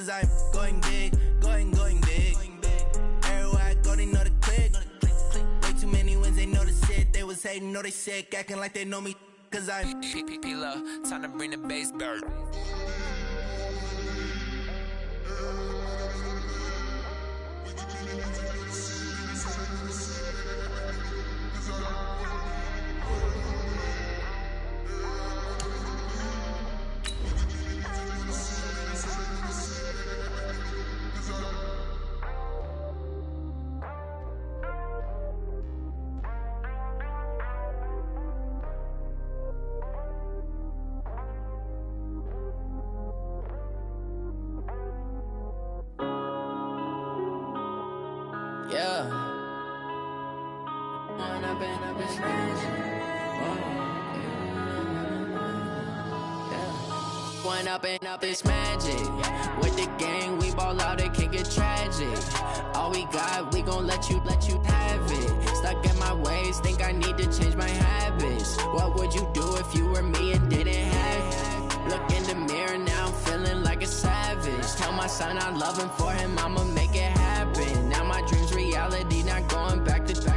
cause I'm going big, going big. Everywhere I go, they know the click. Way too many wins, they know the shit. They was hating, know they sick, acting like they know me, cause I'm P-P-P-Love, time to bring the bass bird. Yeah. One up and up, it's magic. With the gang, we ball out, it can get tragic. All we got, we gon' let you have it. Stuck in my ways, think I need to change my habits. What would you do if you were me and didn't have it? Look in the mirror, now I'm feeling like a savage. Tell my son I love him, for him I'ma make it happen. Now my dream's reality, not going back to.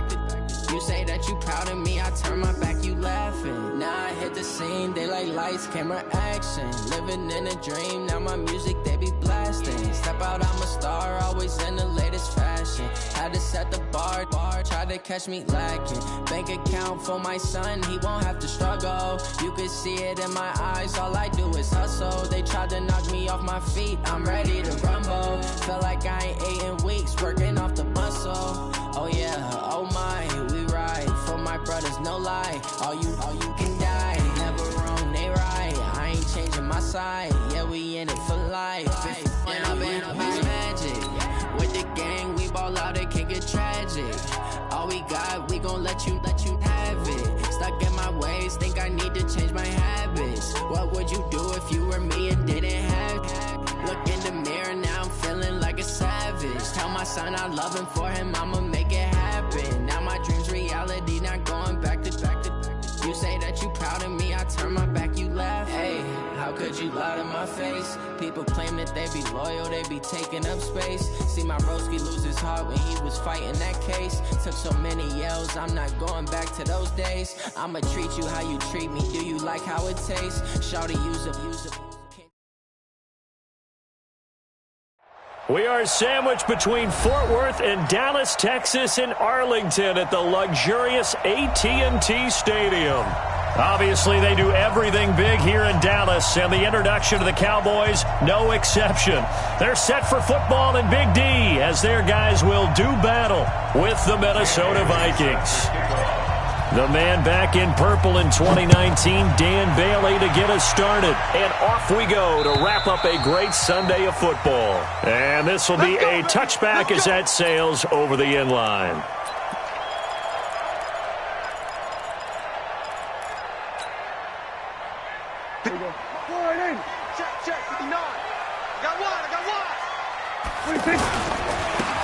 You say that you proud of me, I turn my back, you laughing. Now I hit the scene, they like lights, camera, action. Living in a dream, now my music, they be blasting. Step out, I'm a star, always in the latest fashion. Had to set the bar, try to catch me lacking. Bank account for my son, he won't have to struggle. You can see it in my eyes, all I do is hustle. They tried to knock me off my feet, I'm ready to rumble. Feel like I ain't ate in weeks, working off the muscle. Oh yeah, oh my, we ride for my brothers, no lie. All you can die, never wrong, they right. I ain't changing my side, yeah, we in it for life. When I've been up, it's magic. With the gang, we ball out, it can get tragic. All we got, we gon' let you have it. Stuck in my ways, think I need to change my habits. What would you do if you were me and didn't have it? Look in the mirror, now I'm feeling like a savage. Tell my son I love him, for him I'ma make it happen. Now my dream's reality, not going back to. You say that you proud of me, I turn my back, you laugh. Hey, how could you lie to my face? People claim that they be loyal, they be taking up space. See my broski lose his heart when he was fighting that case. Took so many yells, I'm not going back to those days. I'ma treat you how you treat me, do you like how it tastes? Shawty, use a. We are sandwiched between Fort Worth and Dallas, Texas, and Arlington at the luxurious AT&T Stadium. Obviously, they do everything big here in Dallas, and the introduction to the Cowboys, no exception. They're set for football in Big D, as their guys will do battle with the Minnesota Vikings. The man back in purple in 2019, Dan Bailey, to get us started. And off we go to wrap up a great Sunday of football. And this will be a touchback as that sails over the end line. Check, 59. I got one. What do you think?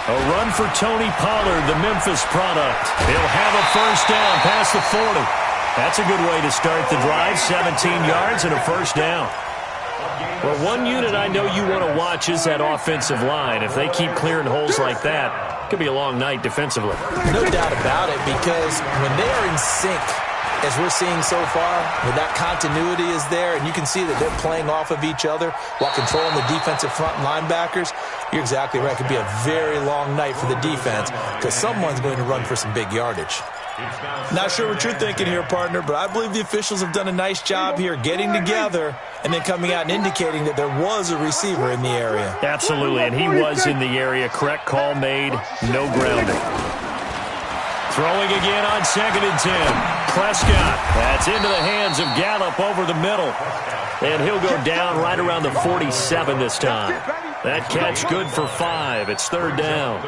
A run for Tony Pollard, the Memphis product. He'll have a first down past the 40. That's a good way to start the drive. 17 yards and a first down. Well, one unit I know you want to watch is that offensive line. If they keep clearing holes like that, it could be a long night defensively. No doubt about it, because when they are in sync, as we're seeing so far, when that continuity is there, and you can see that they're playing off of each other while controlling the defensive front linebackers, you're exactly right. It could be a very long night for the defense because someone's going to run for some big yardage. Not sure what you're thinking here, partner, but I believe the officials have done a nice job here getting together and then coming out and indicating that there was a receiver in the area. Absolutely, and he was in the area. Correct call made, no grounding. Throwing again on 2nd and 10. Prescott, that's into the hands of Gallup over the middle. And he'll go down right around the 47 this time. That catch good for 5. It's 3rd down.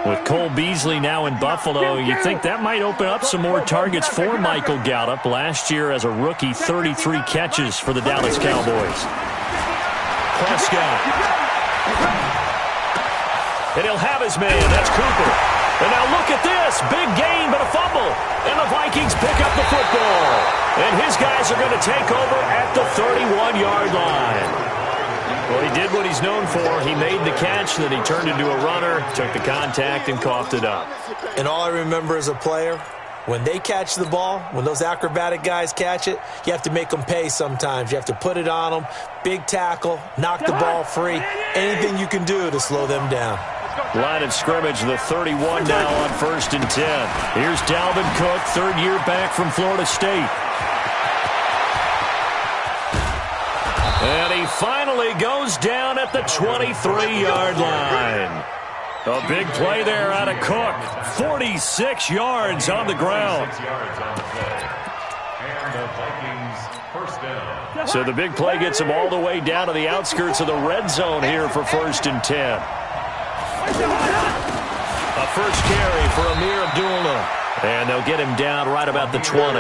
With Cole Beasley now in Buffalo, you think that might open up some more targets for Michael Gallup. Last year as a rookie, 33 catches for the Dallas Cowboys. Prescott. And he'll have his man. That's Cooper. And now look at this. Big gain, but a fumble. And the Vikings pick up the football. And his guys are going to take over at the 31-yard line. Well, he did what he's known for. He made the catch, then he turned into a runner, took the contact, and coughed it up. And all I remember as a player, when they catch the ball, when those acrobatic guys catch it, you have to make them pay sometimes. You have to put it on them, big tackle, knock the ball free, anything you can do to slow them down. Line of scrimmage, the 31 now on 1st and 10. Here's Dalvin Cook, third year back from Florida State. And he finally goes down at the 23-yard line. A big play there out of Cook. 46 yards on the ground. So the big play gets him all the way down to the outskirts of the red zone here for 1st and 10. A first carry for Amir Abdullah. And they'll get him down right about the 20.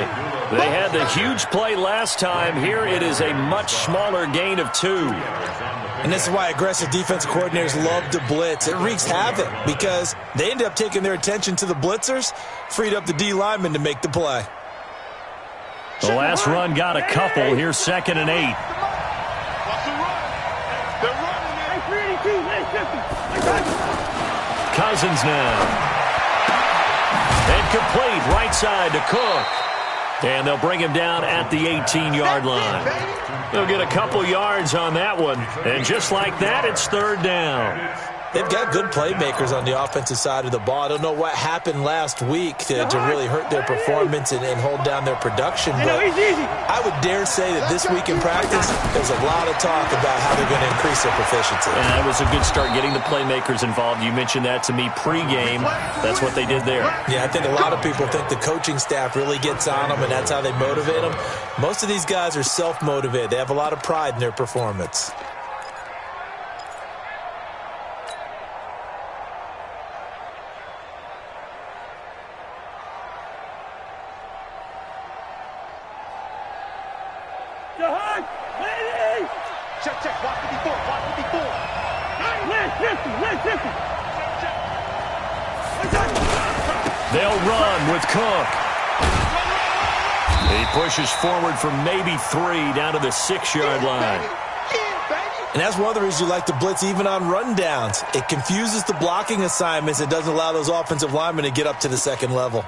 They had the huge play last time. Here it is a much smaller gain of 2. And this is why aggressive defensive coordinators love to blitz. It wreaks havoc because they end up taking their attention to the blitzers, freed up the D lineman to make the play. The last run got a couple. Here's 2nd and 8. Cousins now. And complete right side to Cook. And they'll bring him down at the 18-yard line. They'll get a couple yards on that one. And just like that, it's 3rd down. They've got good playmakers on the offensive side of the ball. I don't know what happened last week to really hurt their performance and hold down their production. But I would dare say that this week in practice, there's a lot of talk about how they're going to increase their proficiency. And that was a good start, getting the playmakers involved. You mentioned that to me pregame. That's what they did there. Yeah, I think a lot of people think the coaching staff really gets on them, and that's how they motivate them. Most of these guys are self-motivated. They have a lot of pride in their performance. Check, block 54, block 54. They'll run with Cook. He pushes forward for maybe 3 down to the 6-yard line. And that's one of the reasons you like to blitz even on rundowns. It confuses the blocking assignments. It doesn't allow those offensive linemen to get up to the second level.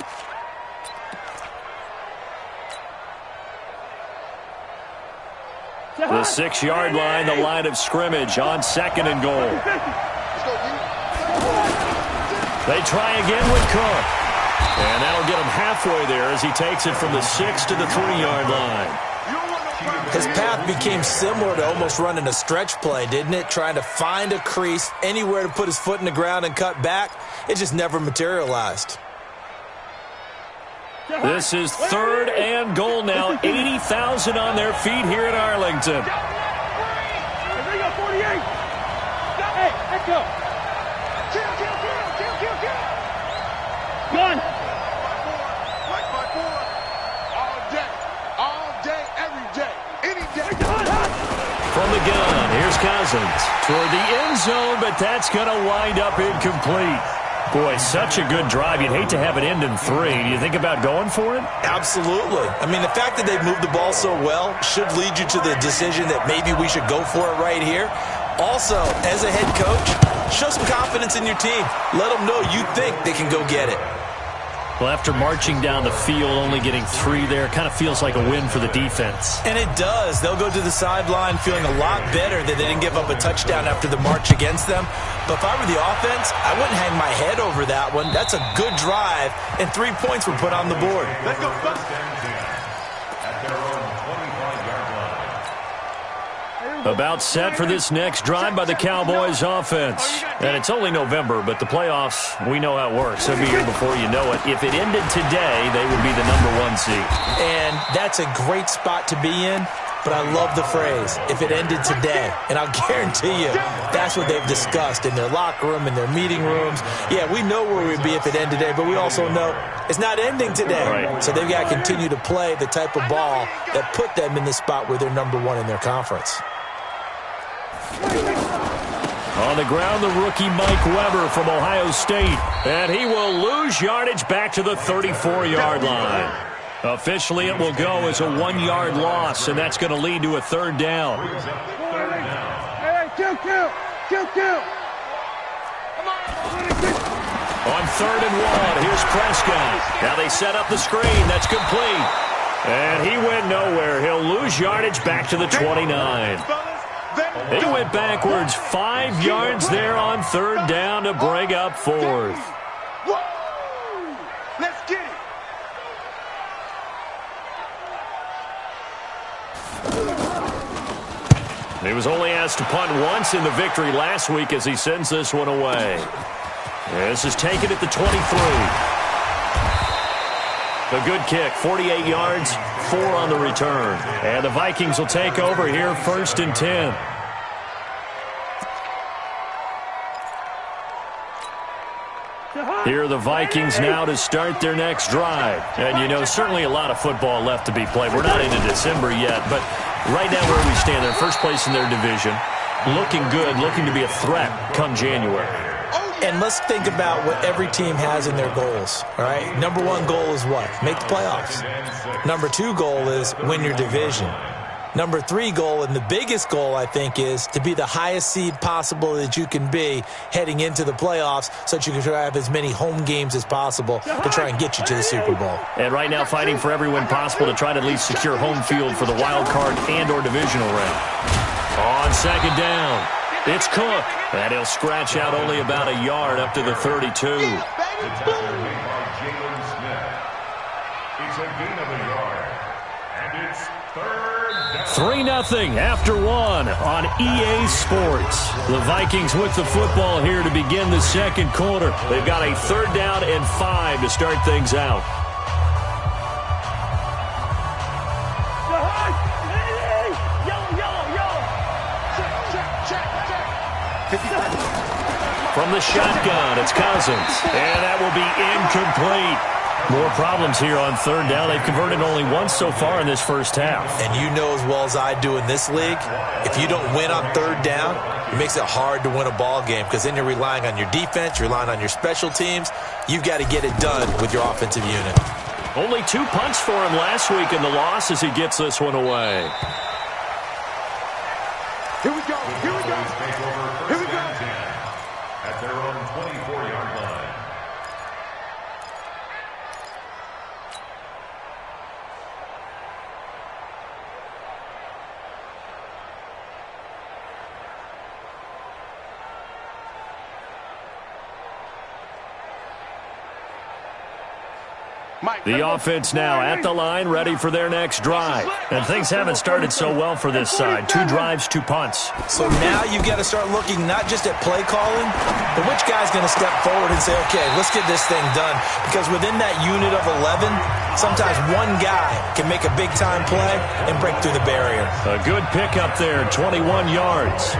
The 6-yard line, the line of scrimmage on 2nd and goal. They try again with Cook. And that'll get him halfway there as he takes it from the 6 to the 3-yard line. His path became similar to almost running a stretch play, didn't it? Trying to find a crease, anywhere to put his foot in the ground and cut back. It just never materialized. This is 3rd and goal now. 80,000 on their feet here in Arlington. Gun. All day, every day, any day. From the gun, here's Cousins toward the end zone, but that's going to wind up incomplete. Boy, such a good drive. You'd hate to have it end in 3. Do you think about going for it? Absolutely. I mean, the fact that they've moved the ball so well should lead you to the decision that maybe we should go for it right here. Also, as a head coach, show some confidence in your team. Let them know you think they can go get it. Well, after marching down the field, only getting 3 there, kind of feels like a win for the defense. And it does. They'll go to the sideline feeling a lot better that they didn't give up a touchdown after the march against them. But if I were the offense, I wouldn't hang my head over that one. That's a good drive, and 3 points were put on the board. Let's go. About set for this next drive by the Cowboys offense. And it's only November, but the playoffs, we know how it works. They'll be here before you know it. If it ended today, they would be the #1 seed. And that's a great spot to be in, but I love the phrase, if it ended today. And I'll guarantee you, that's what they've discussed in their locker room, in their meeting rooms. Yeah, we know where we'd be if it ended today, but we also know it's not ending today. Right. So they've got to continue to play the type of ball that put them in the spot where they're #1 in their conference. On the ground, the rookie Mike Weber from Ohio State. And he will lose yardage back to the 34-yard line. Officially, it will go as a 1-yard loss, and that's going to lead to a 3rd down. On 3rd and 1, here's Prescott. Now they set up the screen. That's complete. And he went nowhere. He'll lose yardage back to the 29. He went backwards 5 yards there on 3rd down to bring up 4th. Let's get it. He was only asked to punt once in the victory last week as he sends this one away. This is taken at the 23. A good kick, 48 yards, 4 on the return. And the Vikings will take over here 1st and 10. Here are the Vikings now to start their next drive. And, you know, certainly a lot of football left to be played. We're not into December yet, but right now where we stand, they're first place in their division. Looking good, looking to be a threat come January. And let's think about what every team has in their goals, all right? Number 1 goal is what? Make the playoffs. Number 2 goal is win your division. Number 3 goal, and the biggest goal, I think, is to be the highest seed possible that you can be heading into the playoffs so that you can have as many home games as possible to try and get you to the Super Bowl. And right now fighting for every win possible to try to at least secure home field for the wild card and or divisional round. On 2nd down, it's Cook. And he'll scratch out only about a yard up to the 32. It's a gain of a yard. And it's 3rd down. 3-0 after 1 on EA Sports. The Vikings with the football here to begin the 2nd quarter. They've got a 3rd down and 5 to start things out. From the shotgun, it's Cousins. And that will be incomplete. More problems here on 3rd down. They've converted only once so far in this first half. And you know as well as I do in this league, if you don't win on 3rd down, it makes it hard to win a ball game because then you're relying on your defense, you're relying on your special teams. You've got to get it done with your offensive unit. Only 2 punts for him last week in the loss as he gets this one away. Here we go. Here we go. Here we go. At their own 24-yard line. The offense now at the line, ready for their next drive. And things haven't started so well for this side. 2 drives, 2 punts. So now you've got to start looking not just at play calling, but which guy's going to step forward and say, okay, let's get this thing done. Because within that unit of 11, sometimes one guy can make a big-time play and break through the barrier. A good pickup there, 21 yards.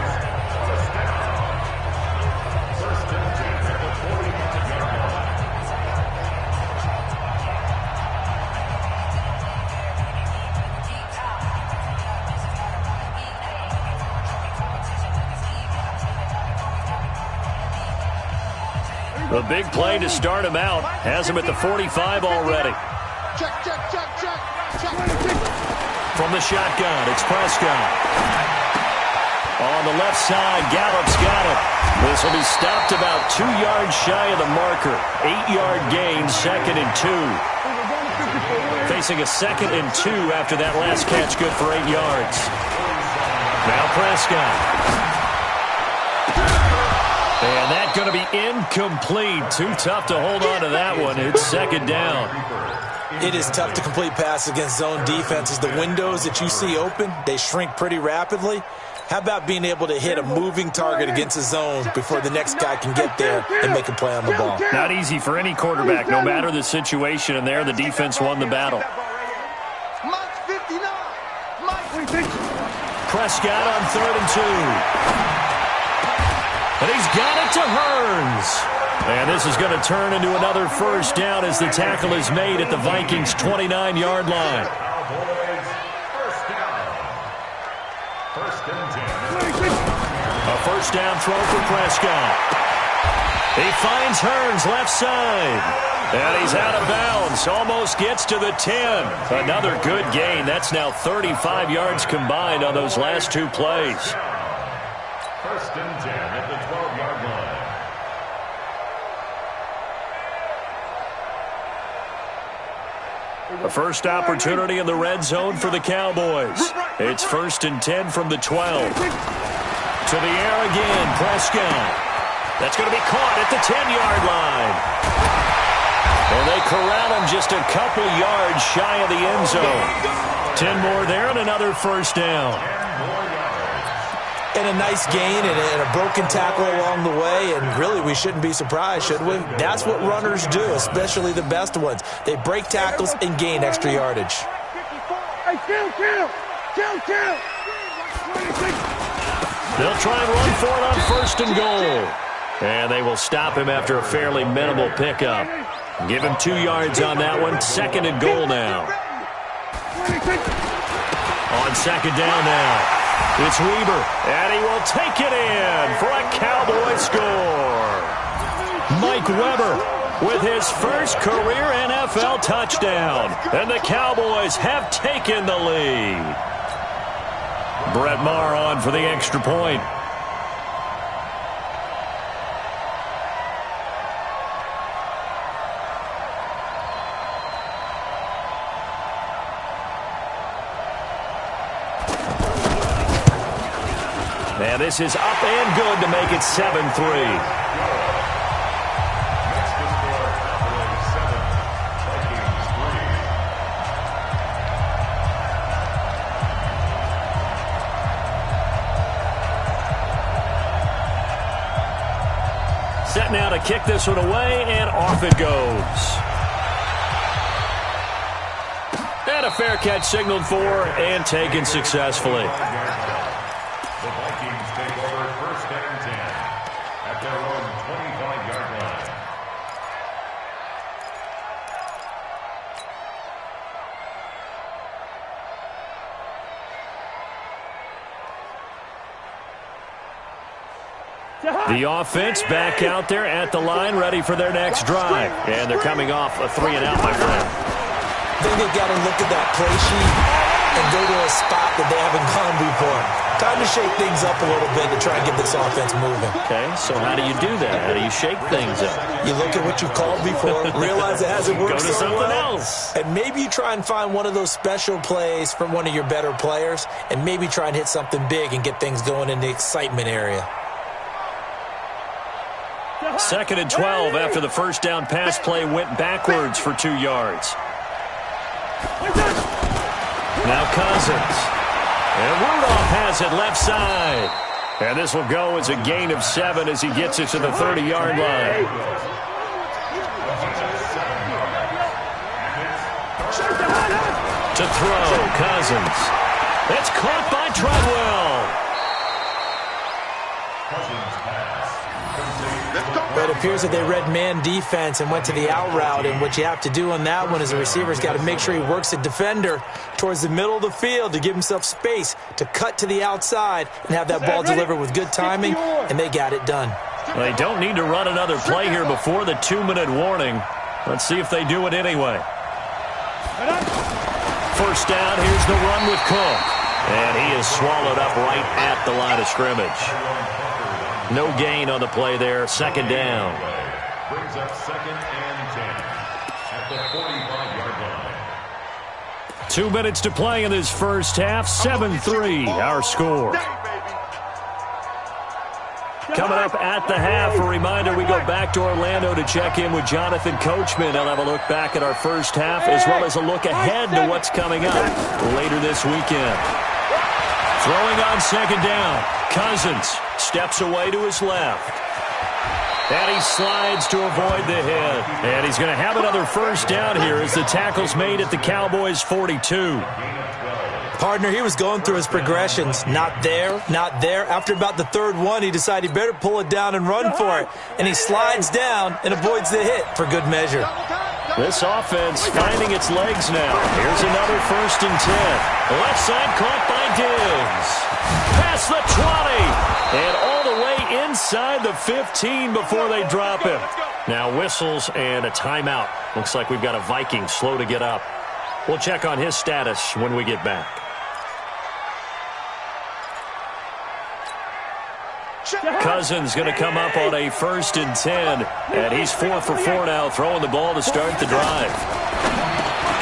The big play to start him out. Has him at the 45 already. Check. From the shotgun, it's Prescott. On the left side, Gallup's got it. This will be stopped about 2 yards shy of the marker. 8-yard gain, 2nd and 2. Facing a 2nd and 2 after that last catch, good for 8 yards. Now Prescott. And that's going to be incomplete. Too tough to hold on to that one. It's 2nd down. It is tough to complete passes against zone defenses. The windows that you see open, they shrink pretty rapidly. How about being able to hit a moving target against a zone before the next guy can get there and make a play on the ball? Not easy for any quarterback, no matter the situation. And there, the defense won the battle. Prescott on 3rd and 2. And he's got it to Hearns. And this is going to turn into another 1st down as the tackle is made at the Vikings' 29-yard line. A 1st down throw for Prescott. He finds Hearns left side. And he's out of bounds. Almost gets to the 10. Another good gain. That's now 35 yards combined on those last 2 plays. First and 10 at the 12-yard line. The first opportunity in the red zone for the Cowboys. It's first and 10 from the 12. To the air again, Prescott. That's going to be caught at the 10-yard line. And they corral him just a couple yards shy of the end zone. 10 more there and another first down. And a nice gain and a broken tackle along the way, and really we shouldn't be surprised, should we? That's what runners do, especially the best ones. They break tackles and gain extra yardage. Hey, kill! They'll try and run for it on first and goal. And they will stop him after a fairly minimal pickup. Give him 2 yards on that one. Second and goal now. On second down now. It's Weber, and he will take it in for a Cowboy score. Mike Weber with his first career NFL touchdown, and the Cowboys have taken the lead. Brett Maher on for the extra point. And this is up and good to make it 7-3. Set now to kick this one away, and off it goes. And a fair catch signaled for and taken successfully. The Vikings take over first and 10 at their own 25-yard line. The offense back out there at the line, ready for their next drive. And they're coming off a 3-and-out, my friend. I think they've got to look at that play sheet and go to a spot that they haven't gone before. Time to shake things up a little bit to try and get this offense moving. Okay, so how do you do that? How do you shake things up? You look at what you called before, realize it hasn't worked Go to so something well, else. and maybe you try and find one of those special plays from one of your better players, and maybe try and hit something big and get things going in the excitement area. Second and 12 after the first down pass play went backwards for 2 yards. Now Cousins. And Rudolph has it left side. And this will go as a gain of 7 as he gets it to the 30-yard line. To throw, Cousins. It's caught by Treadwell. But it appears that they read man defense and went to the out route, and what you have to do on that one is the receiver's got to make sure he works the defender towards the middle of the field to give himself space to cut to the outside and have that ball delivered with good timing, and they got it done. They don't need to run another play here before the 2-minute warning. Let's see if they do it anyway. First down, here's the run with Cook. And he is swallowed up right at the line of scrimmage. No gain on the play there. Second down. Brings up second and 10 at the 45-yard line. 2 minutes to play in this first half. 7-3, our score. Coming up at the half, a reminder, we go back to Orlando to check in with Jonathan Coachman. He'll have a look back at our first half as well as a look ahead to what's coming up later this weekend. Throwing on second down. Cousins steps away to his left. And he slides to avoid the hit. And he's going to have another first down here as the tackle's made at the Cowboys' 42. Partner, he was going through his progressions. Not there, not there. After about the third one, he decided he better pull it down and run for it. And he slides down and avoids the hit for good measure. This offense finding its legs now. Here's another first and 10. Left side caught by Diggs. Past the 20. And all the way inside the 15 before they drop him. Now whistles and a timeout. Looks like we've got a Viking slow to get up. We'll check on his status when we get back. Cousins going to come up on a 1st and 10, and he's 4 for 4 now, throwing the ball to start the drive.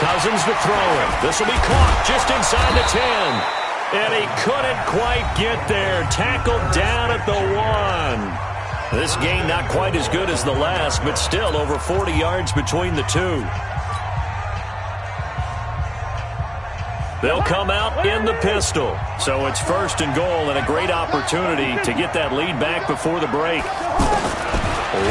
Cousins to throw it. This will be caught just inside the 10, and he couldn't quite get there. Tackled down at the 1. This gain not quite as good as the last, but still over 40 yards between the two. They'll come out in the pistol. So it's 1st and goal and a great opportunity to get that lead back before the break.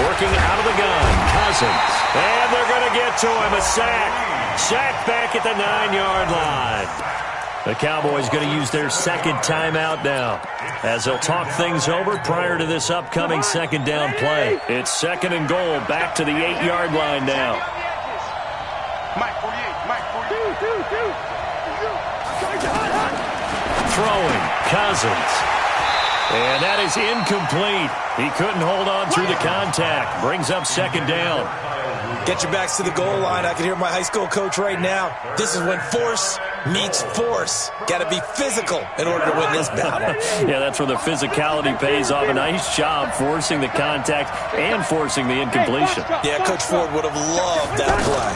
Working out of the gun, Cousins. And they're going to get to him, a sack. Sack back at the 9-yard line. The Cowboys going to use their 2nd timeout now, as they'll talk things over prior to this upcoming 2nd down play. It's 2nd and goal, back to the 8-yard line now. Throwing, Cousins. And that is incomplete. He couldn't hold on through the contact. Brings up 2nd down. Get your backs to the goal line. I can hear my high school coach right now. This is when force meets force. Got to be physical in order to win this battle. Yeah, that's where the physicality pays off. A nice job forcing the contact and forcing the incompletion. Yeah, Coach Ford would have loved that play.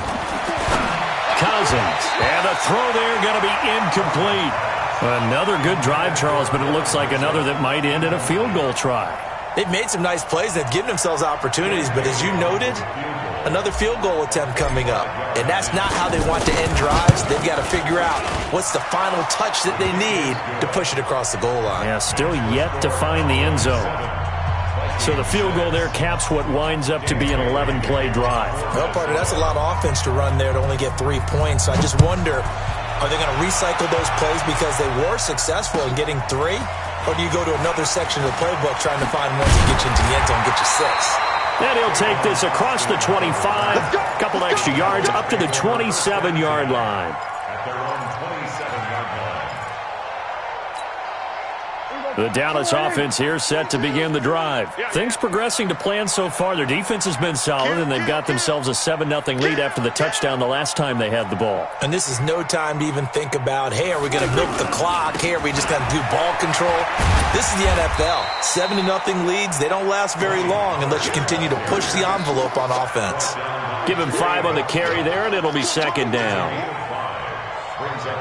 Cousins. And the throw there going to be incomplete. Another good drive, Charles, but it looks like another that might end in a field goal try. They've made some nice plays. They've given themselves opportunities, but as you noted, another field goal attempt coming up. And that's not how they want to end drives. They've got to figure out what's the final touch that they need to push it across the goal line. Yeah, still yet to find the end zone. So the field goal there caps what winds up to be an 11-play drive. Well, partner, that's a lot of offense to run there to only get 3 points. I just wonder, are they going to recycle those plays because they were successful in getting 3? Or do you go to another section of the playbook trying to find one to get you into the end zone and get you 6? And he'll take this across the 25, a couple extra yards up to the 27-yard line. At their own 27-yard line. The Dallas offense here set to begin the drive. Things progressing to plan so far. Their defense has been solid, and they've got themselves a 7-0 lead after the touchdown the last time they had the ball. And this is no time to even think about, hey, are we going to milk the clock? Hey, are we just going to do ball control? This is the NFL. 7-0 leads, they don't last very long unless you continue to push the envelope on offense. Give him 5 on the carry there, and it'll be 2nd down.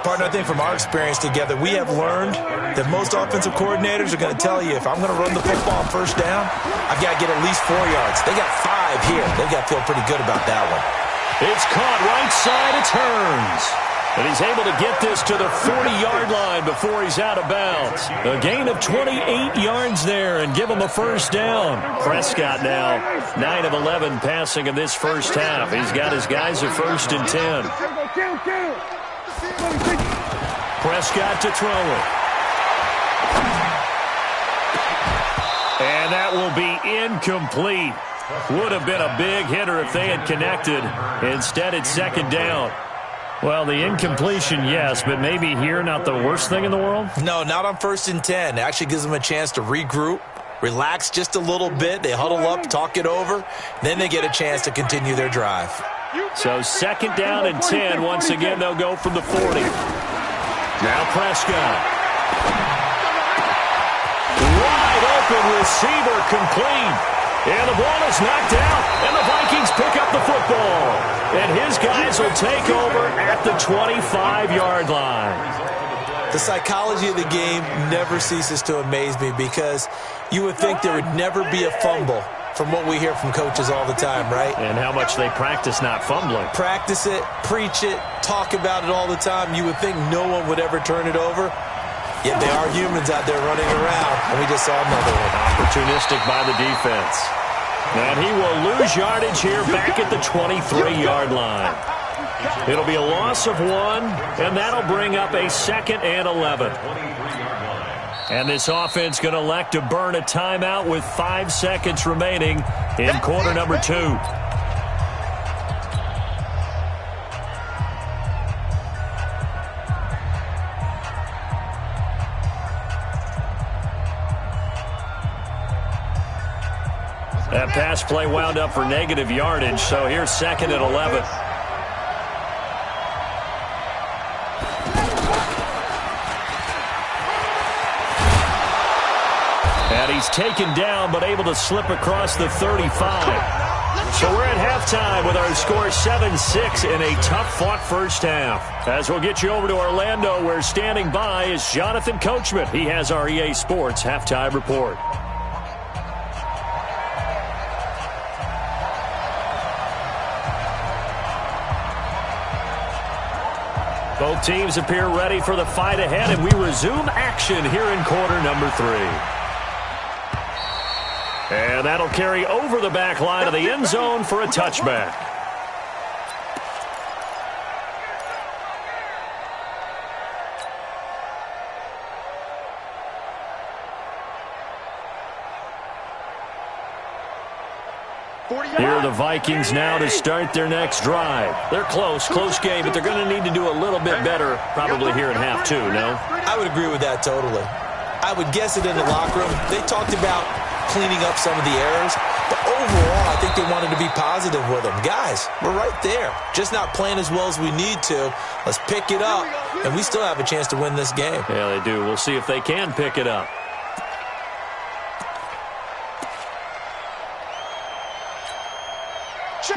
Partner, I think from our experience together, we have learned that most offensive coordinators are going to tell you, if I'm going to run the football on 1st down, I've got to get at least 4 yards. They got 5 here. They've got to feel pretty good about that one. It's caught right side. It turns. And he's able to get this to the 40-yard line before he's out of bounds. A gain of 28 yards there and give him a 1st down. Prescott now 9 of 11 passing in this first half. He's got his guys at 1st and 10. Prescott to throw it. And that will be incomplete. Would have been a big hitter if they had connected. Instead, it's 2nd down. Well, the incompletion, yes, but maybe here not the worst thing in the world? No, not on 1st and 10. It actually gives them a chance to regroup, relax just a little bit. They huddle up, talk it over. Then they get a chance to continue their drive. So 2nd down and 10. Once again, they'll go from the 40. Now Prescott. Wide open receiver complete. And the ball is knocked out. And the Vikings pick up the football. And his guys will take over at the 25-yard line. The psychology of the game never ceases to amaze me because you would think there would never be a fumble from what we hear from coaches all the time, right? And how much they practice not fumbling. Practice it, preach it, talk about it all the time. You would think no one would ever turn it over. Yet they are humans out there running around, and we just saw another one. Opportunistic by the defense. And he will lose yardage here back at the 23-yard line. It'll be a loss of 1, and that'll bring up a 2nd and 11. And this offense going to elect to burn a timeout with 5 seconds remaining in quarter number 2. That pass play wound up for negative yardage, so here's 2nd and 11. And he's taken down but able to slip across the 35. So we're at halftime with our score 7-6 in a tough-fought first half. As we'll get you over to Orlando, where standing by is Jonathan Coachman. He has our EA Sports halftime report. Both teams appear ready for the fight ahead, and we resume action here in quarter number 3. And that'll carry over the back line of the end zone for a touchback. Here are the Vikings now to start their next drive. They're close game, but they're going to need to do a little bit better probably here in half 2, no? I would agree with that totally. I would guess it in the locker room. They talked about cleaning up some of the errors, but overall, I think they wanted to be positive with them. Guys, we're right there. Just not playing as well as we need to. Let's pick it up, and we still have a chance to win this game. Yeah, they do. We'll see if they can pick it up.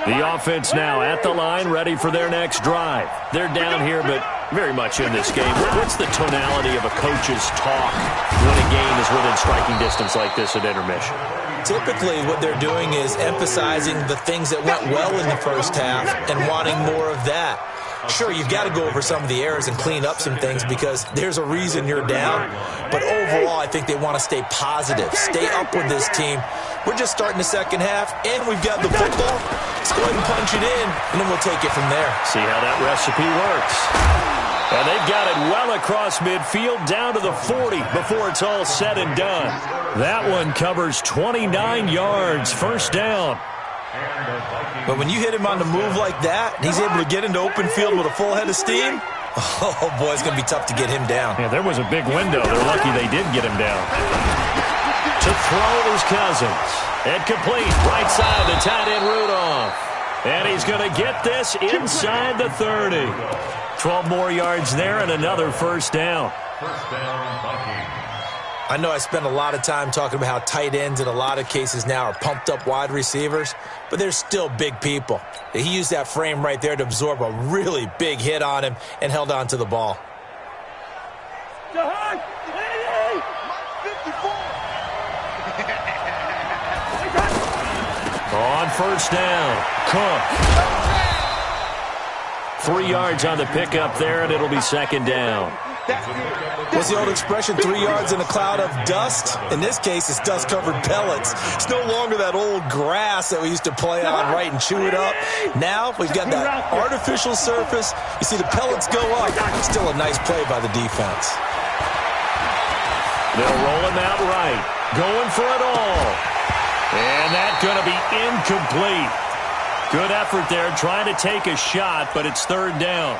The offense now at the line, ready for their next drive. They're down here, but very much in this game. What's the tonality of a coach's talk when a game is within striking distance like this at intermission? Typically, what they're doing is emphasizing the things that went well in the first half and wanting more of that. Sure, you've got to go over some of the errors and clean up some things because there's a reason you're down. But overall, I think they want to stay positive, stay up with this team. We're just starting the second half, and we've got the football. Let's go ahead and punch it in, and then we'll take it from there. See how that recipe works. And they've got it well across midfield, down to the 40 before it's all said and done. That one covers 29 yards, first down. But when you hit him on the move like that, he's able to get into open field with a full head of steam, oh, boy, it's going to be tough to get him down. Yeah, there was a big window. They're lucky they did get him down. To throw is Cousins. And complete, right side to tight end Rudolph. And he's going to get this inside the 30. 12 more yards there and another first down. First down, Vikings. I know I spend a lot of time talking about how tight ends in a lot of cases now are pumped up wide receivers, but they're still big people. He used that frame right there to absorb a really big hit on him and held on to the ball. On first down, Cook. 3 yards on the pickup there, and it'll be second down. What's the old expression, 3 yards in a cloud of dust? In this case, it's dust-covered pellets. It's no longer that old grass that we used to play on, right, and chew it up. Now, we've got that artificial surface. You see the pellets go up. Still a nice play by the defense. They'll roll him out right. Going for it all. And that's going to be incomplete. Good effort there, trying to take a shot, but it's third down.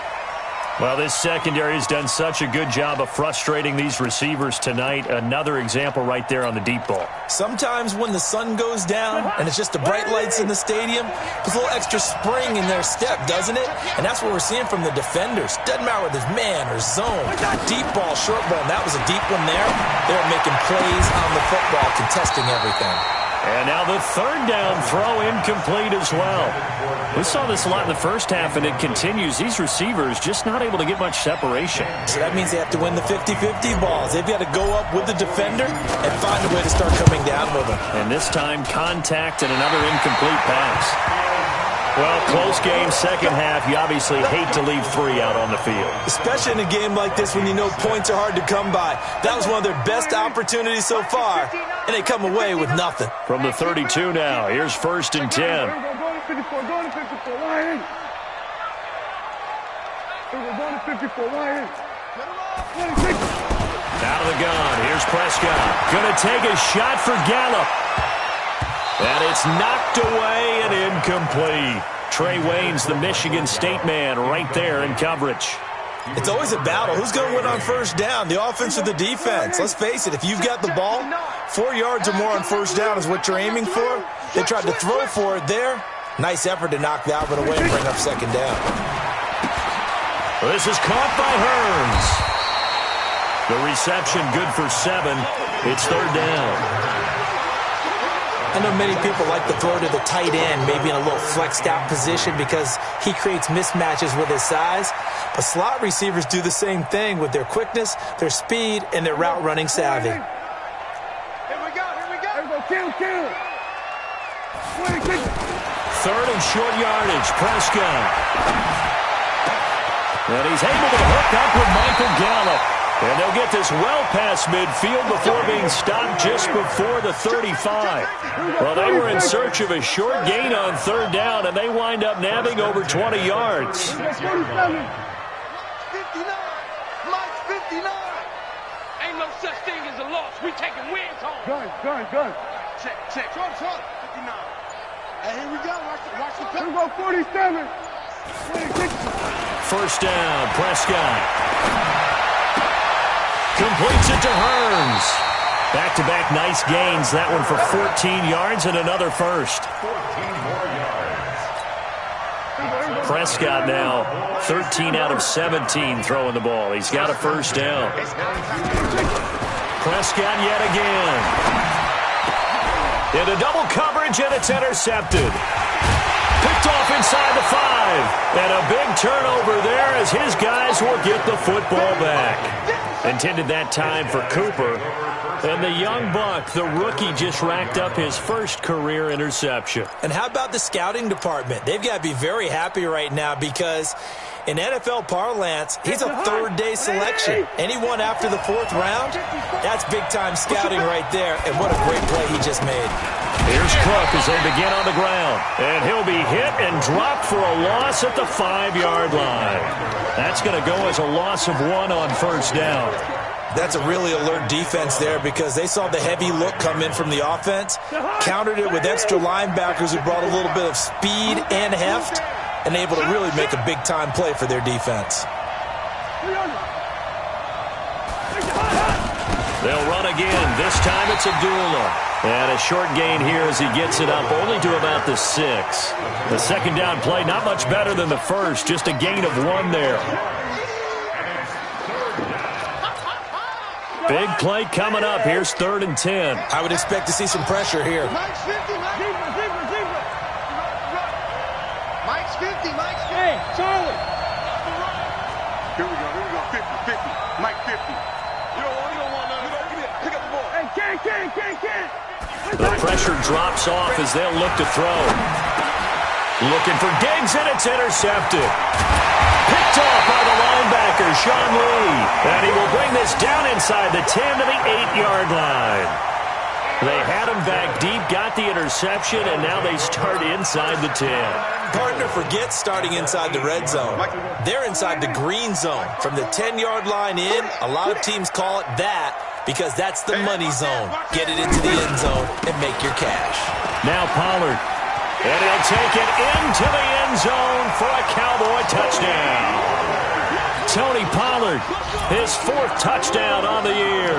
Well, this secondary has done such a good job of frustrating these receivers tonight. Another example right there on the deep ball. Sometimes when the sun goes down and it's just the bright lights in the stadium, there's a little extra spring in their step, doesn't it? And that's what we're seeing from the defenders. Doesn't matter whether it's man or zone. Deep ball, short ball, and that was a deep one there. They're making plays on the football, contesting everything. And now the third down throw incomplete as well. We saw this a lot in the first half, and it continues. These receivers just not able to get much separation. So that means they have to win the 50-50 balls. They've got to go up with the defender and find a way to start coming down with them. And this time, contact and another incomplete pass. Well, close game, second half. You obviously hate to leave 3 out on the field. Especially in a game like this when you know points are hard to come by. That was one of their best opportunities so far, and they come away with nothing. From the 32 now, here's first and 10. Out of the gun, here's Prescott. Gonna take a shot for Gallup. And it's knocked away and incomplete. Trey Waynes, the Michigan State man, right there in coverage. It's always a battle. Who's going to win on first down, the offense or the defense? Let's face it, if you've got the ball, 4 yards or more on first down is what you're aiming for. They tried to throw for it there. Nice effort to knock that one away and bring up second down. This is caught by Hearns. The reception good for 7. It's third down. I know many people like to throw to the tight end, maybe in a little flexed out position because he creates mismatches with his size. But slot receivers do the same thing with their quickness, their speed, and their route running savvy. Here we go. Kill. Third and short yardage. Prescott. And he's able to hook up with Michael Gallup. And they'll get this well past midfield before being stopped just before the 35. Well, they were in search of a short gain on third down, and they wind up nabbing over 20 yards. 59. Mike's 59. Ain't no such thing as a loss. We taking wins home. Gun. Check. Short. 59. Hey, here we go. Watch the play. Here we go, 47. 46. First down, Prescott. Completes it to Hearns. Back-to-back nice gains. That one for 14 yards and another first. 14 more yards. Prescott now 13 out of 17 throwing the ball. He's got a first down. Prescott yet again. Into double coverage, and it's intercepted. Picked off inside the 5. And a big turnover there as his guys will get the football back. Intended that time for Cooper. And the young buck, the rookie, just racked up his first career interception. And how about the scouting department? They've got to be very happy right now because in NFL parlance, he's a third-day selection. Anyone after the 4th round, that's big-time scouting right there. And what a great play he just made. Here's Cook as they begin on the ground. And he'll be hit and dropped for a loss at the 5-yard line. That's going to go as a loss of 1 on first down. That's a really alert defense there because they saw the heavy look come in from the offense, countered it with extra linebackers who brought a little bit of speed and heft, and able to really make a big-time play for their defense. They'll run again. This time it's Abdullah. And a short gain here as he gets it up only to about the 6. The second down play not much better than the first, just a gain of 1 there. Big play coming up. Here's 3rd and 10. I would expect to see some pressure here. Mike's 50. Mike's 50. Hey, Charlie. Here we go. 50. Mike 50. You don't want none. Get it. Pick up the ball. Hey, can't. The pressure drops off as they'll look to throw. Looking for Diggs, and it's intercepted. Picked off by the linebacker, Sean Lee. And he will bring this down inside the 10 to the 8-yard line. They had him back deep, got the interception, and now they start inside the 10. Partner forgets starting inside the red zone. They're inside the green zone. From the 10-yard line in, a lot of teams call it that because that's the money zone. Get it into the end zone and make your cash. Now Pollard. And he'll take it into the end zone for a Cowboy touchdown. Tony Pollard, his 4th touchdown on the year.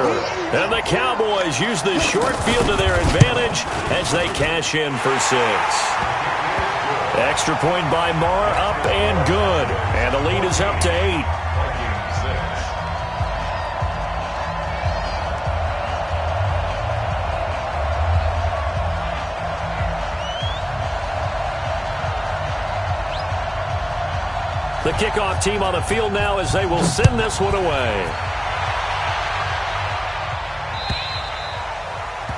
And the Cowboys use the short field to their advantage as they cash in for 6. Extra point by Marr, up and good. And the lead is up to 8. The kickoff team on the field now as they will send this one away.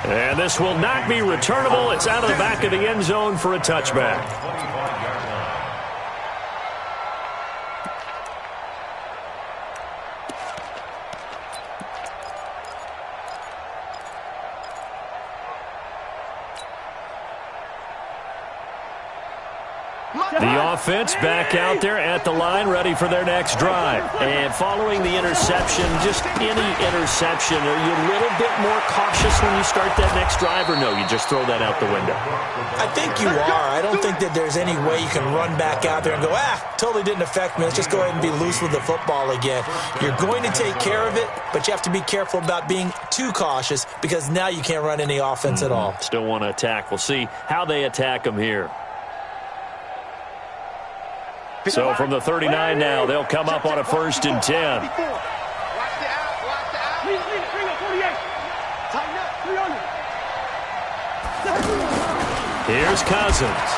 And this will not be returnable. It's out of the back of the end zone for a touchback. The offense back out there at the line, ready for their next drive. And following the interception, just any interception, are you a little bit more cautious when you start that next drive, or no, you just throw that out the window? I think you are. I don't think that there's any way you can run back out there and go, totally didn't affect me. Let's just go ahead and be loose with the football again. You're going to take care of it, but you have to be careful about being too cautious because now you can't run any offense at all. Still want to attack. We'll see how they attack them here. So from the 39 now, they'll come up on a 1st and 10. Watch the Here's Cousins.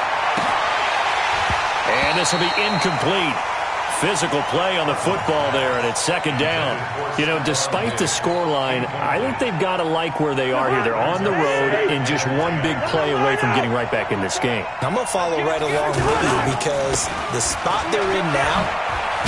And this will be incomplete. Physical play on the football there, and it's second down. You know, despite the scoreline, I think they've got to like where they are here. They're on the road and just one big play away from getting right back in this game. I'm going to follow right along with you because the spot they're in now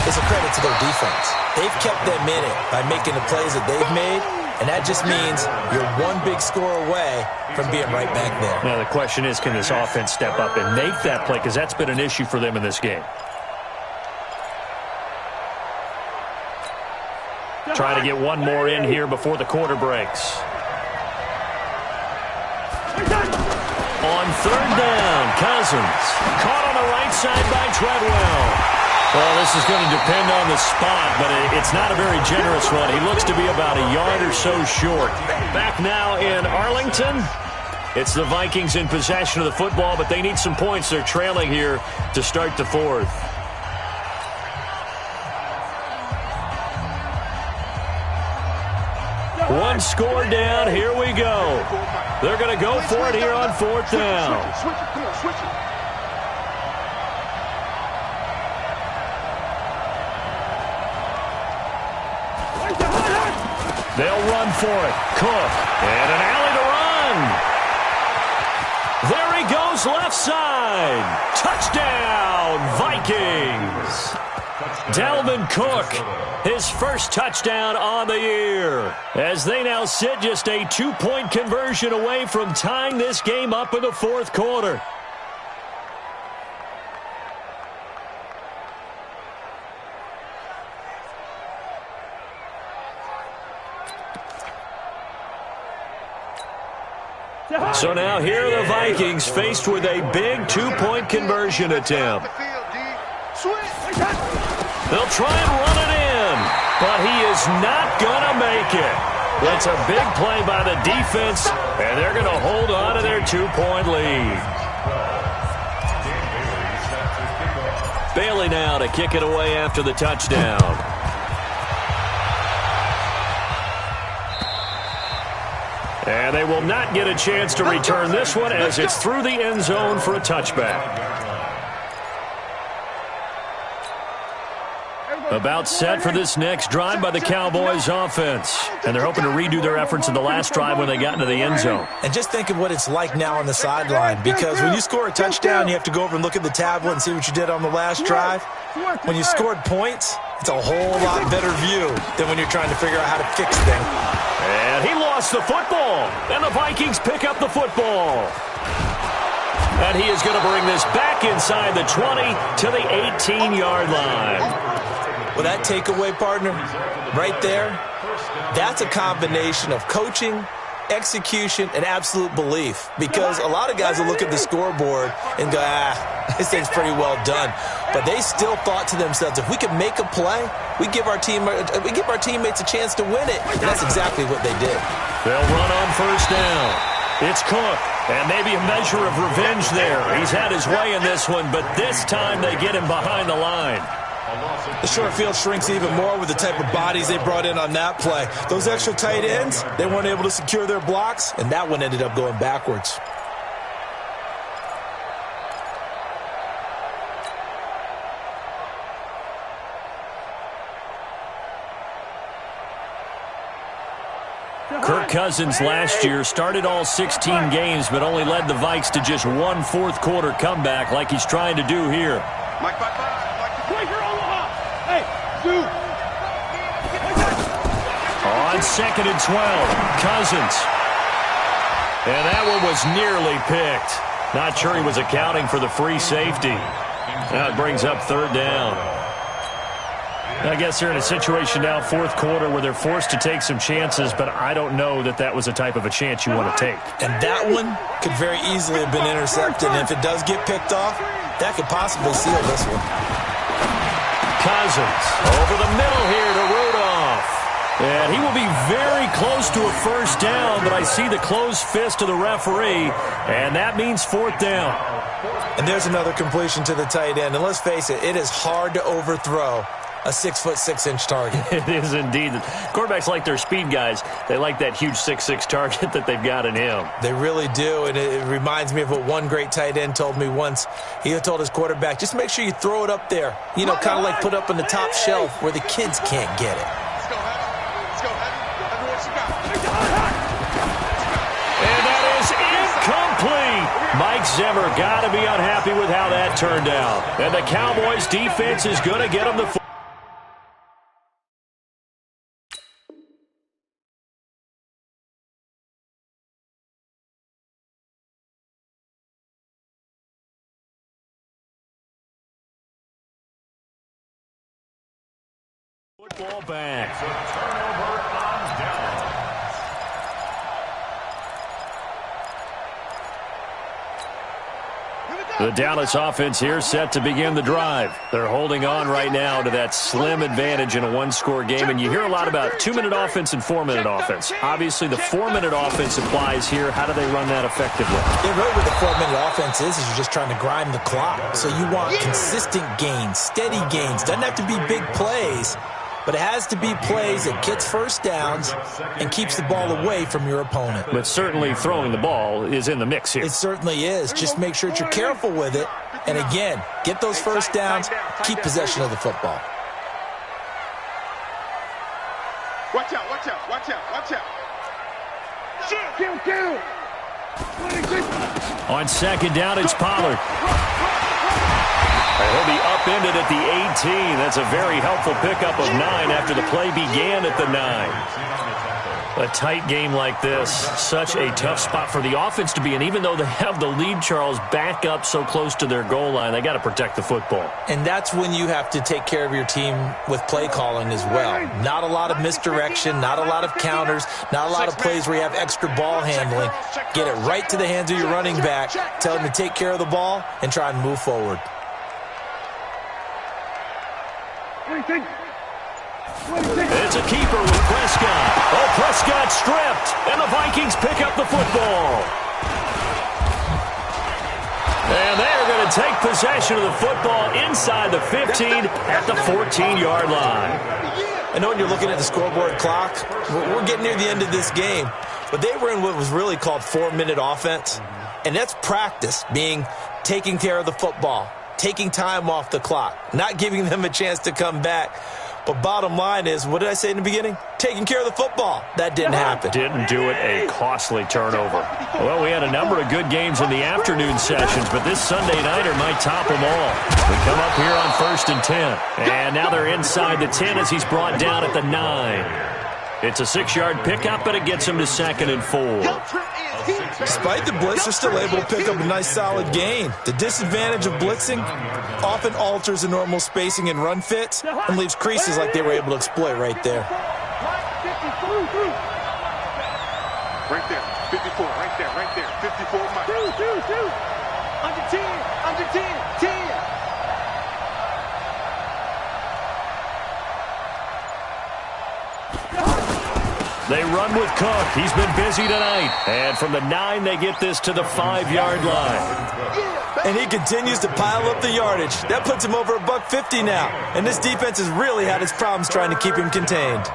is a credit to their defense. They've kept them in it by making the plays that they've made, and that just means you're one big score away from being right back there. Now, the question is, can this offense step up and make that play? Because that's been an issue for them in this game. Try to get one more in here before the quarter breaks. On third down, Cousins. Caught on the right side by Treadwell. Well, this is going to depend on the spot, but it's not a very generous one. He looks to be about a yard or so short. Back now in Arlington. It's the Vikings in possession of the football, but they need some points. They're trailing here to start the fourth. One score down. Here we go. They're going to go for it here on fourth down. Switch it. Come on, switch it. They'll run for it. Cook. And an alley to run. There he goes left side. Touchdown, Vikings. Dalvin Cook, his first touchdown on the year, as they now sit just a 2-point conversion away from tying this game up in the fourth quarter. So now here are the Vikings faced with a big 2-point conversion attempt. They'll try and run it in, but he is not going to make it. That's a big play by the defense, and they're going to hold on to their 2-point lead. Bailey now to kick it away after the touchdown. And they will not get a chance to return this one as it's through the end zone for a touchback. About set for this next drive by the Cowboys offense. And they're hoping to redo their efforts in the last drive when they got into the end zone. And just think of what it's like now on the sideline, because when you score a touchdown, you have to go over and look at the tablet and see what you did on the last drive. When you scored points, it's a whole lot better view than when you're trying to figure out how to fix things. And he lost the football. And the Vikings pick up the football. And he is going to bring this back inside the 20 to the 18-yard line. Well, that takeaway, partner, right there, that's a combination of coaching, execution, and absolute belief. Because a lot of guys will look at the scoreboard and go, this thing's pretty well done. But they still thought to themselves, if we can make a play, we give our teammates a chance to win it. And that's exactly what they did. They'll run on first down. It's Cook, and maybe a measure of revenge there. He's had his way in this one, but this time they get him behind the line. The short field shrinks even more with the type of bodies they brought in on that play. Those extra tight ends, they weren't able to secure their blocks, and that one ended up going backwards. Kirk Cousins last year started all 16 games, but only led the Vikes to just one fourth-quarter comeback like he's trying to do here. Mike, hey, dude. On second and 12, Cousins. And that one was nearly picked. Not sure he was accounting for the free safety. Now it brings up third down. I guess they're in a situation now, fourth quarter, where they're forced to take some chances, but I don't know that that was a type of a chance you want to take. And that one could very easily have been intercepted. And if it does get picked off, that could possibly seal this one. Cousins over the middle here to Rudolph. And he will be very close to a first down, but I see the closed fist of the referee, and that means fourth down. And there's another completion to the tight end. And let's face it, it is hard to overthrow a 6'6" target. It is indeed. Quarterbacks like their speed guys. They like that huge 6'6" target that they've got in him. They really do, and it reminds me of what one great tight end told me once. He told his quarterback, just make sure you throw it up there, you know, kind of like put up on the top shelf where the kids can't get it. Let's go, Heavy. Let's go, Heavy. Heavy, what you got? And that is incomplete. Mike Zimmer got to be unhappy with how that turned out. And the Cowboys defense is going to get them the football back. It's a turnover on Dallas. The Dallas offense here set to begin the drive. They're holding on right now to that slim advantage in a one-score game, and you hear a lot about 2-minute offense and 4-minute offense. Obviously, the 4-minute offense applies here. How do they run that effectively? Yeah, really what the 4-minute offense is you're just trying to grind the clock. So you want consistent gains, steady gains. Doesn't have to be big plays, but it has to be plays that gets first downs and keeps the ball away from your opponent. But certainly throwing the ball is in the mix here. It certainly is. Just make sure that you're careful with it. And again, get those first downs, keep possession of the football. Watch out, watch out, watch out, watch out. Kill. On second down, it's Pollard. He'll be upended at the 18. That's a very helpful pickup of 9 after the play began at the 9. A tight game like this, such a tough spot for the offense to be in. Even though they have the lead, Charles, back up so close to their goal line, they got to protect the football. And that's when you have to take care of your team with play calling as well. Not a lot of misdirection, not a lot of counters, not a lot of plays where you have extra ball handling. Get it right to the hands of your running back, tell him to take care of the ball, and try and move forward. It's a keeper with Prescott. Oh, Prescott stripped, and the Vikings pick up the football. And they're going to take possession of the football inside the 15 at the 14-yard line. I know when you're looking at the scoreboard clock, we're getting near the end of this game, but they were in what was really called 4-minute offense, and that's practice, being taking care of the football, taking time off the clock, not giving them a chance to come back. But bottom line is, what did I say in the beginning? Taking care of the football. That didn't happen. Didn't do it. A costly turnover. Well, we had a number of good games in the afternoon sessions, but this Sunday nighter might top them all. We come up here on 1st and 10. And now they're inside the 10 as he's brought down at the 9. It's a 6-yard pickup, but it gets him to 2nd and 4. Despite the blitz, they're still able to pick up a nice solid gain. The disadvantage of blitzing often alters the normal spacing and run fits and leaves creases like they were able to exploit right there. Right there, 54, right there, 54, Mike. Under 10. They run with Cook. He's been busy tonight. And from the 9, they get this to the 5-yard line. And he continues to pile up the yardage. That puts him over $150 now. And this defense has really had its problems trying to keep him contained.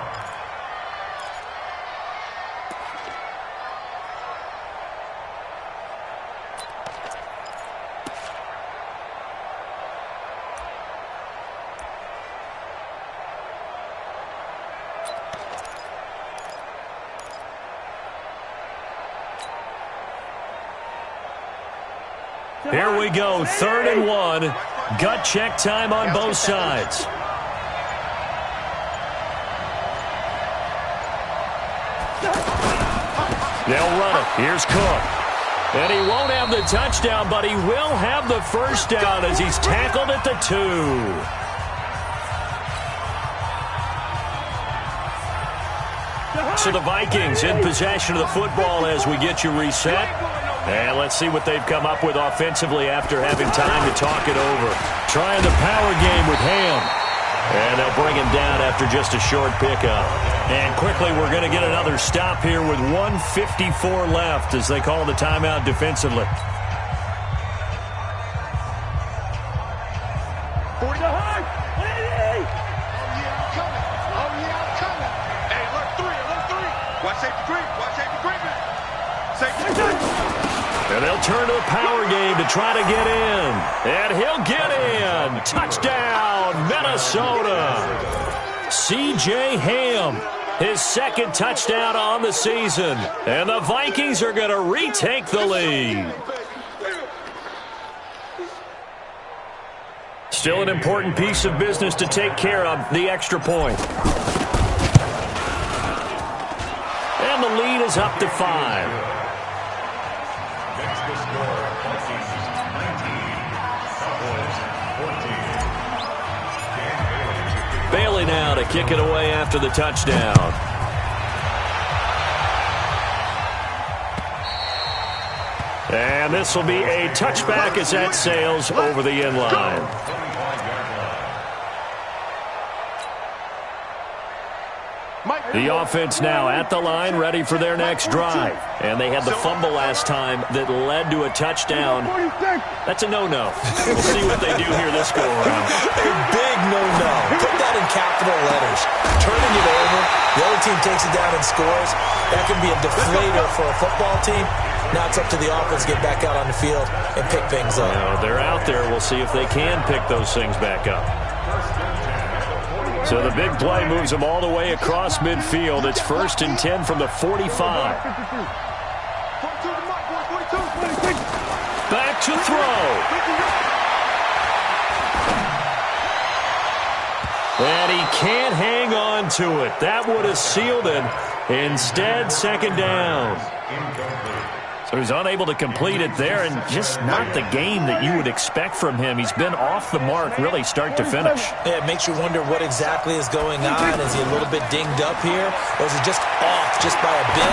Here we go, 3rd and 1. Gut check time on both sides. They'll run it. Here's Cook. And he won't have the touchdown, but he will have the first down as he's tackled at the 2. So the Vikings in possession of the football as we get you reset. And let's see what they've come up with offensively after having time to talk it over. Trying the power game with Ham. And they'll bring him down after just a short pickup. And quickly, we're going to get another stop here with 1:54 left as they call the timeout defensively. And they'll turn to the power game to try to get in. And he'll get in. Touchdown, Minnesota. C.J. Ham, his second touchdown on the season. And the Vikings are going to retake the lead. Still an important piece of business to take care of, the extra point. And the lead is up to 5. Next the score, Vikings 19, Cowboys 14. Bailey now to kick it away after the touchdown. And this will be a touchback as that sails over the end line. The offense now at the line, ready for their next drive. And they had the fumble last time that led to a touchdown. That's a no-no. We'll see what they do here this go-around. A big no-no. Put that in capital letters. Turning it over, the other team takes it down and scores. That can be a deflator for a football team. Now it's up to the offense to get back out on the field and pick things up. Now, they're out there. We'll see if they can pick those things back up. So the big play moves them all the way across midfield. It's 1st and 10 from the 45. Back to throw. And he can't hang on to it. That would have sealed it. Instead, second down. So he's unable to complete it there, and just not the game that you would expect from him. He's been off the mark, really, start to finish. Yeah, it makes you wonder what exactly is going on. Is he a little bit dinged up here, or is he just off just by a bit?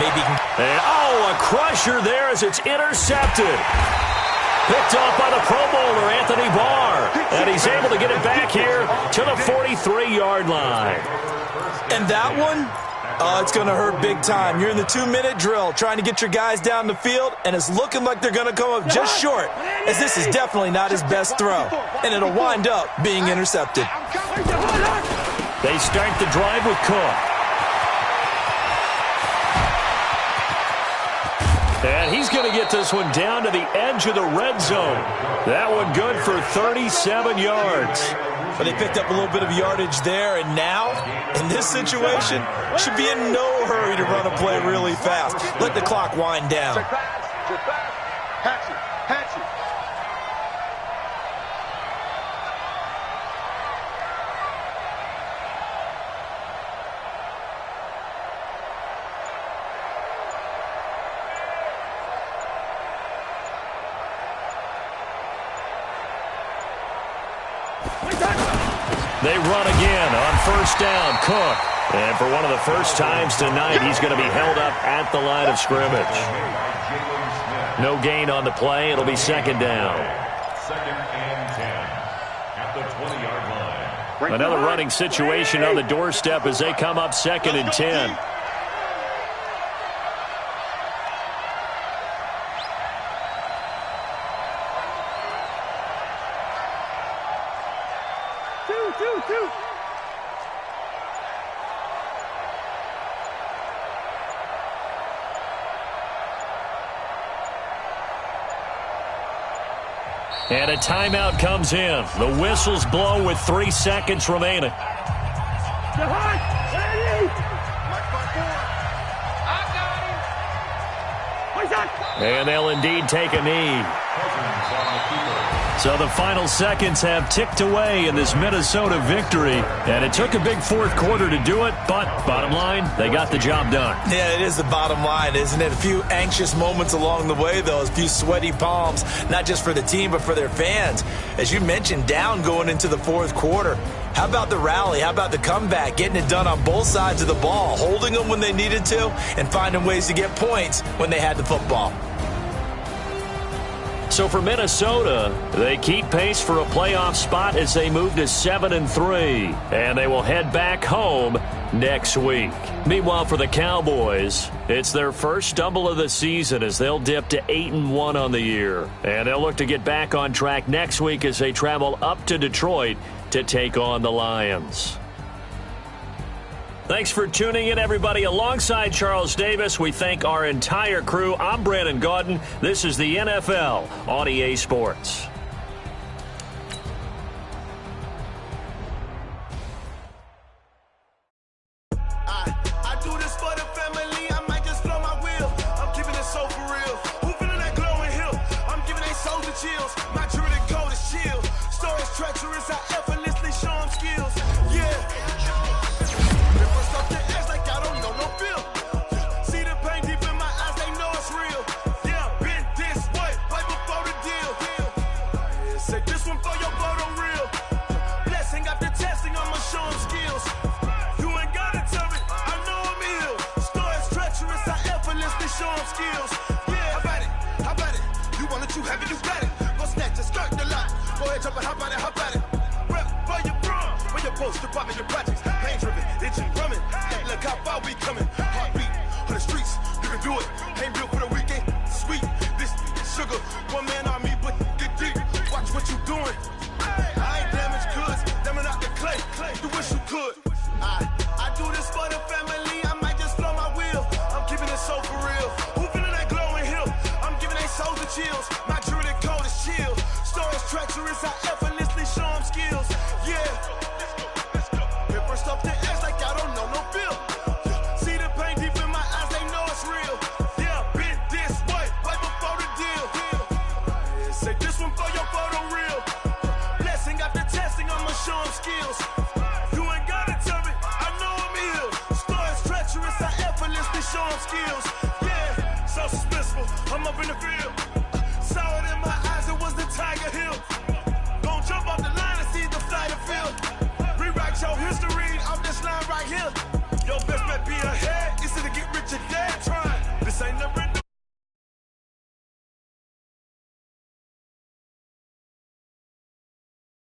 Maybe he can... And, a crusher there as it's intercepted. Picked off by the Pro Bowler, Anthony Barr. And he's able to get it back here to the 43-yard line. And that one... it's going to hurt big time. You're in the 2-minute drill trying to get your guys down the field, and it's looking like they're going to come up just short, as this is definitely not his best throw, and it'll wind up being intercepted. They start the drive with Cook. And he's going to get this one down to the edge of the red zone. That one good for 37 yards. But they picked up a little bit of yardage there, and now, in this situation, should be in no hurry to run a play really fast. Let the clock wind down. They run again on first down. Cook. And for one of the first times tonight, he's going to be held up at the line of scrimmage. No gain on the play. It'll be second down. 2nd and 10 at the 20-yard line. Another running situation on the doorstep as they come up 2nd and 10. And a timeout comes in. The whistles blow with 3 seconds remaining. And they'll indeed take a knee. So the final seconds have ticked away in this Minnesota victory. And it took a big fourth quarter to do it, but bottom line, they got the job done. Yeah, it is the bottom line, isn't it? A few anxious moments along the way, though. A few sweaty palms, not just for the team, but for their fans. As you mentioned, down going into the fourth quarter. How about the rally? How about the comeback? Getting it done on both sides of the ball, holding them when they needed to, and finding ways to get points when they had the football. So for Minnesota, they keep pace for a playoff spot as they move to 7-3, and they will head back home next week. Meanwhile, for the Cowboys, it's their first stumble of the season as they'll dip to 8-1 on the year, and they'll look to get back on track next week as they travel up to Detroit to take on the Lions. Thanks for tuning in, everybody. Alongside Charles Davis, we thank our entire crew. I'm Brandon Gaudin. This is the NFL on EA Sports. I do this for the family. I might just blow my wheel. I'm keeping it so for real. Who feeling that glowing hill? I'm giving they souls the chills. My jewelry code is chill. Stories treacherous. I effortlessly show them skills. Yeah. Never stop the edge like I don't know no feel. See the pain deep in my eyes. They know it's real. Yeah, been this way before the deal. Say this one for your photo real. Blessing after testing. I'ma show them skills. Show them skills. Yeah, how about it? You want it, you have it, you got it. Go snatch it, skirt the lot. Go ahead, jump it, how about it? Rep for your prom, where your post, department, your projects. Pain driven, itching, drumming. Hey, look how far we coming. Heartbeat on the streets, you can do it. Ain't built for the weekend. Sweet, this sugar. One man army, but get deep. Watch what you doing. I ain't damaged goods, damn out the clay. You wish you could. I do this for the family. I might just blow my wheel. I'm keeping it so for real. Who feeling that glowing hill? I'm giving they souls the chills. My jewelry code is chill. Stories treacherous. I effortlessly show them skills. Yeah. Hit first off the edge like I don't know no feel. See the pain deep in my eyes. They know it's real. Yeah, been this way before the deal. Say this one for your photo real. Blessing after testing. I'ma show them skills. You ain't gotta tell me. I know I'm ill. Stories treacherous. I effortlessly show them skills. Yeah, so suspenseful. I'm up in the field. Saw it in my eyes. It was the Tiger Hill. Gon' jump off the line and see the flight of field. Rewrite your history off this line right here. Your best bet be ahead.